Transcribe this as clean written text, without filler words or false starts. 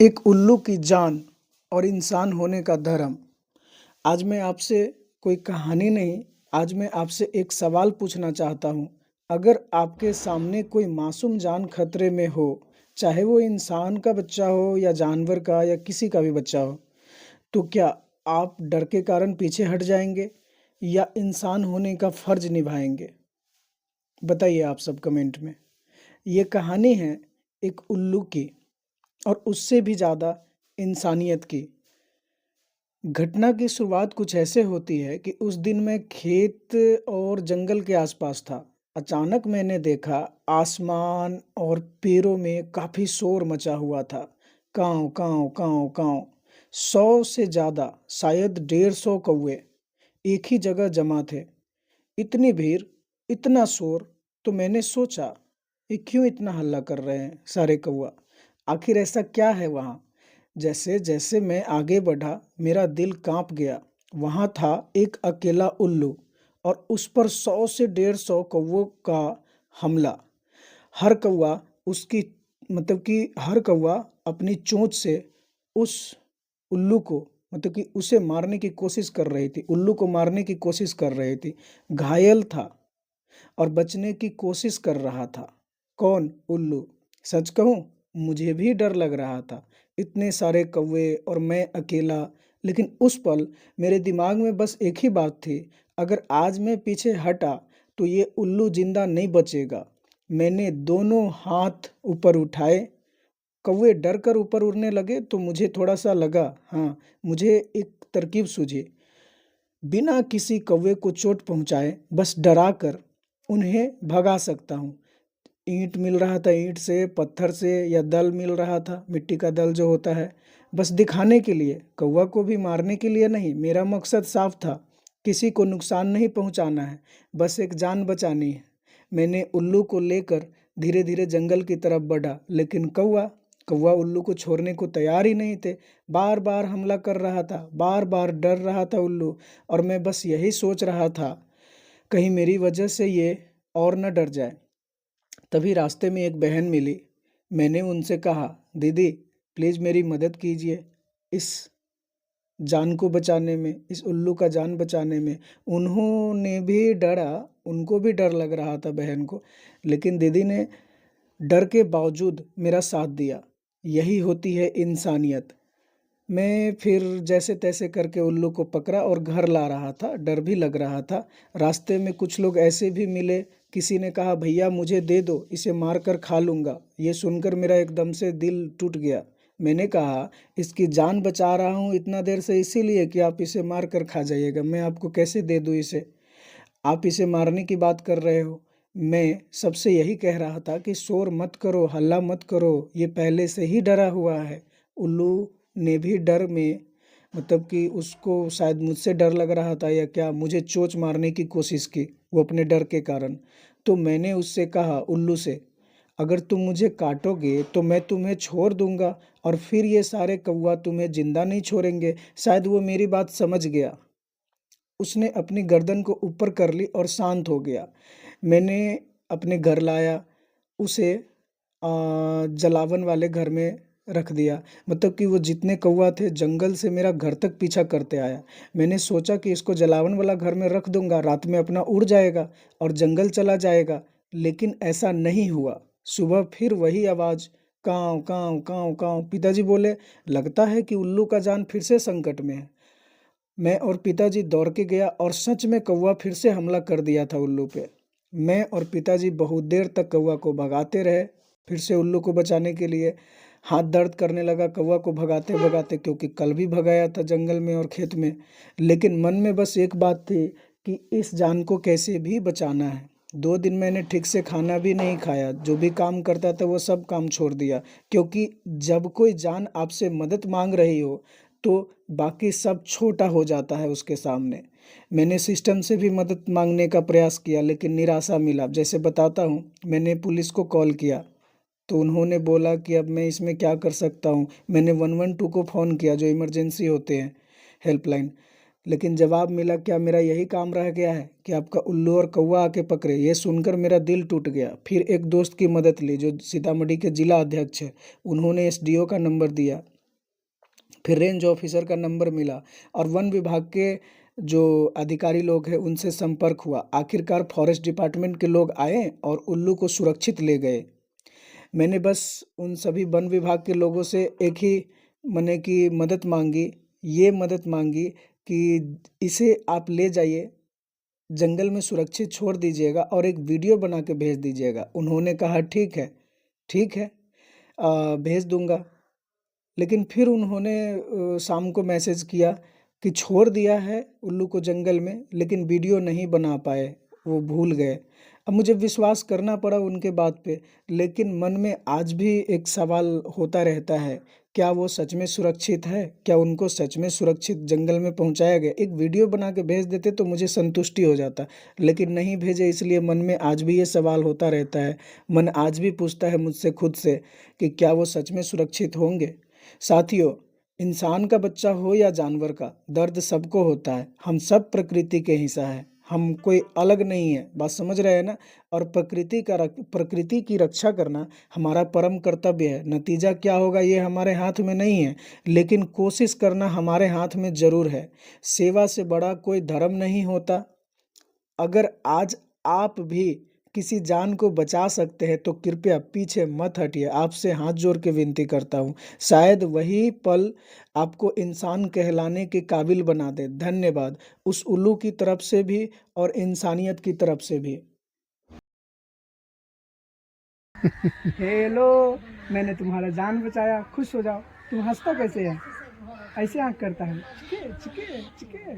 एक उल्लू की जान और इंसान होने का धर्म। आज मैं आपसे कोई कहानी नहीं, आज मैं आपसे एक सवाल पूछना चाहता हूँ। अगर आपके सामने कोई मासूम जान खतरे में हो, चाहे वो इंसान का बच्चा हो या जानवर का या किसी का भी बच्चा हो, तो क्या आप डर के कारण पीछे हट जाएंगे या इंसान होने का फर्ज निभाएंगे? बताइए आप सब कमेंट में। ये कहानी है एक उल्लू की और उससे भी ज़्यादा इंसानियत की। घटना की शुरुआत कुछ ऐसे होती है कि उस दिन मैं खेत और जंगल के आसपास था। अचानक मैंने देखा आसमान और पेड़ों में काफी शोर मचा हुआ था। कांव कांव कांव कांव। 100 से ज्यादा, शायद 150 कौवे एक ही जगह जमा थे। इतनी भीड़, इतना शोर। तो मैंने सोचा, ये क्यों इतना हल्ला कर रहे हैं सारे कौवा? आखिर ऐसा क्या है वहां? जैसे जैसे मैं आगे बढ़ा, मेरा दिल कांप गया। वहां था एक अकेला उल्लू और उस पर 100 से 150 कौवों का हमला। हर कौवा उसकी हर कौवा अपनी चोंच से उस उल्लू को कि उसे मारने की कोशिश कर रही थी, उल्लू को मारने की कोशिश कर रही थी। घायल था और बचने की कोशिश कर रहा था। कौन? उल्लू। सच कहूं, मुझे भी डर लग रहा था। इतने सारे कौवे और मैं अकेला। लेकिन उस पल मेरे दिमाग में बस एक ही बात थी, अगर आज मैं पीछे हटा तो ये उल्लू जिंदा नहीं बचेगा। मैंने दोनों हाथ ऊपर उठाए। कौवे डर कर ऊपर उड़ने लगे तो मुझे थोड़ा सा लगा, हाँ, मुझे एक तरकीब सूझी। बिना किसी कौवे को चोट पहुंचाए बस डरा कर उन्हें भगा सकता हूँ। ईंट मिल रहा था, ईंट से, पत्थर से, या दल मिल रहा था, मिट्टी का दल जो होता है, बस दिखाने के लिए, कौवा को भी मारने के लिए नहीं। मेरा मकसद साफ था, किसी को नुकसान नहीं पहुंचाना है, बस एक जान बचानी है। मैंने उल्लू को लेकर धीरे धीरे जंगल की तरफ बढ़ा, लेकिन कौवा कौवा उल्लू को छोड़ने को तैयार ही नहीं थे। बार बार हमला कर रहा था, बार बार डर रहा था उल्लू। और मैं बस यही सोच रहा था, कहीं मेरी वजह से ये और न डर जाए। तभी रास्ते में एक बहन मिली। मैंने उनसे कहा, दीदी प्लीज़ मेरी मदद कीजिए इस जान को बचाने में, इस उल्लू का जान बचाने में। उन्होंने भी डरा, उनको भी डर लग रहा था बहन को, लेकिन दीदी ने डर के बावजूद मेरा साथ दिया। यही होती है इंसानियत। मैं फिर जैसे तैसे करके उल्लू को पकड़ा और घर ला रहा था। डर भी लग रहा था। रास्ते में कुछ लोग ऐसे भी मिले। किसी ने कहा, भैया मुझे दे दो, इसे मार कर खा लूँगा। ये सुनकर मेरा एकदम से दिल टूट गया। मैंने कहा, इसकी जान बचा रहा हूँ इतना देर से इसीलिए कि आप इसे मार कर खा जाइएगा। मैं आपको कैसे दे दूँ इसे? आप इसे मारने की बात कर रहे हो। मैं सबसे यही कह रहा था कि शोर मत करो, हल्ला मत करो, ये पहले से ही डरा हुआ है। उल्लू ने भी डर में, कि उसको शायद मुझसे डर लग रहा था या क्या, मुझे चोंच मारने की कोशिश की, वो अपने डर के कारण। तो मैंने उससे कहा, उल्लू से, अगर तुम मुझे काटोगे तो मैं तुम्हें छोड़ दूंगा और फिर ये सारे कौवा तुम्हें जिंदा नहीं छोड़ेंगे। शायद वो मेरी बात समझ गया। उसने अपनी गर्दन को ऊपर कर ली और शांत हो गया। मैंने अपने घर लाया, उसे जलावन वाले घर में रख दिया। कि वो जितने कौवा थे जंगल से मेरा घर तक पीछा करते आया। मैंने सोचा कि इसको जलावन वाला घर में रख दूंगा, रात में अपना उड़ जाएगा और जंगल चला जाएगा। लेकिन ऐसा नहीं हुआ। सुबह फिर वही आवाज़, कांव कांव कांव कांव। पिताजी बोले, लगता है कि उल्लू का जान फिर से संकट में है। मैं और पिताजी दौड़ के गया और सच में कौवा फिर से हमला कर दिया था उल्लू पे। मैं और पिताजी बहुत देर तक कौवा को भगाते रहे, फिर से उल्लू को बचाने के लिए। हाथ दर्द करने लगा कौवा को भगाते भगाते, क्योंकि कल भी भगाया था जंगल में और खेत में। लेकिन मन में बस एक बात थी कि इस जान को कैसे भी बचाना है। 2 दिन मैंने ठीक से खाना भी नहीं खाया, जो भी काम करता था वो सब काम छोड़ दिया। क्योंकि जब कोई जान आपसे मदद मांग रही हो तो बाकी सब छोटा हो जाता है उसके सामने। मैंने सिस्टम से भी मदद मांगने का प्रयास किया, लेकिन निराशा मिला। जैसे बताता हूँ, मैंने पुलिस को कॉल किया तो उन्होंने बोला कि अब मैं इसमें क्या कर सकता हूँ। मैंने 112 को फ़ोन किया, जो इमरजेंसी होते हैं, हेल्पलाइन। लेकिन जवाब मिला, क्या मेरा यही काम रह गया है कि आपका उल्लू और कौवा आके पकड़े? ये सुनकर मेरा दिल टूट गया। फिर एक दोस्त की मदद ली जो सीतामढ़ी के जिला अध्यक्ष है, उन्होंने एसडीओ का नंबर दिया, फिर रेंज ऑफिसर का नंबर मिला और वन विभाग के जो अधिकारी लोग हैं उनसे संपर्क हुआ। आखिरकार फॉरेस्ट डिपार्टमेंट के लोग आए और उल्लू को सुरक्षित ले गए। मैंने बस उन सभी वन विभाग के लोगों से एक ही मने की मदद मांगी, ये मदद मांगी कि इसे आप ले जाइए, जंगल में सुरक्षित छोड़ दीजिएगा और एक वीडियो बना के भेज दीजिएगा। उन्होंने कहा ठीक है, भेज दूंगा। लेकिन फिर उन्होंने शाम को मैसेज किया कि छोड़ दिया है उल्लू को जंगल में, लेकिन वीडियो नहीं बना पाए, वो भूल गए। अब मुझे विश्वास करना पड़ा उनके बात पे, लेकिन मन में आज भी एक सवाल होता रहता है, क्या वो सच में सुरक्षित है? क्या उनको सच में सुरक्षित जंगल में पहुंचाया गया? एक वीडियो बना के भेज देते तो मुझे संतुष्टि हो जाता, लेकिन नहीं भेजे, इसलिए मन में आज भी ये सवाल होता रहता है। मन आज भी पूछता है मुझसे खुद से कि क्या वो सच में सुरक्षित होंगे? साथियों, इंसान का बच्चा हो या जानवर का, दर्द सबको होता है। हम सब प्रकृति के हिस्सा है, हम कोई अलग नहीं है। बात समझ रहे हैं ना? और प्रकृति की रक्षा करना हमारा परम कर्तव्य है। नतीजा क्या होगा ये हमारे हाथ में नहीं है, लेकिन कोशिश करना हमारे हाथ में जरूर है। सेवा से बड़ा कोई धर्म नहीं होता। अगर आज आप भी किसी जान को बचा सकते हैं तो कृपया पीछे मत हटिए। आपसे हाथ जोड़ के विनती करता हूँ, शायद वही पल आपको इंसान कहलाने के काबिल बना दे। धन्यवाद उस उल्लू की तरफ से भी और इंसानियत की तरफ से भी। हेलो, मैंने तुम्हारा जान बचाया, खुश हो जाओ। तुम हंसता कैसे है? ऐसे आँख करता है, चिके चिके चिके।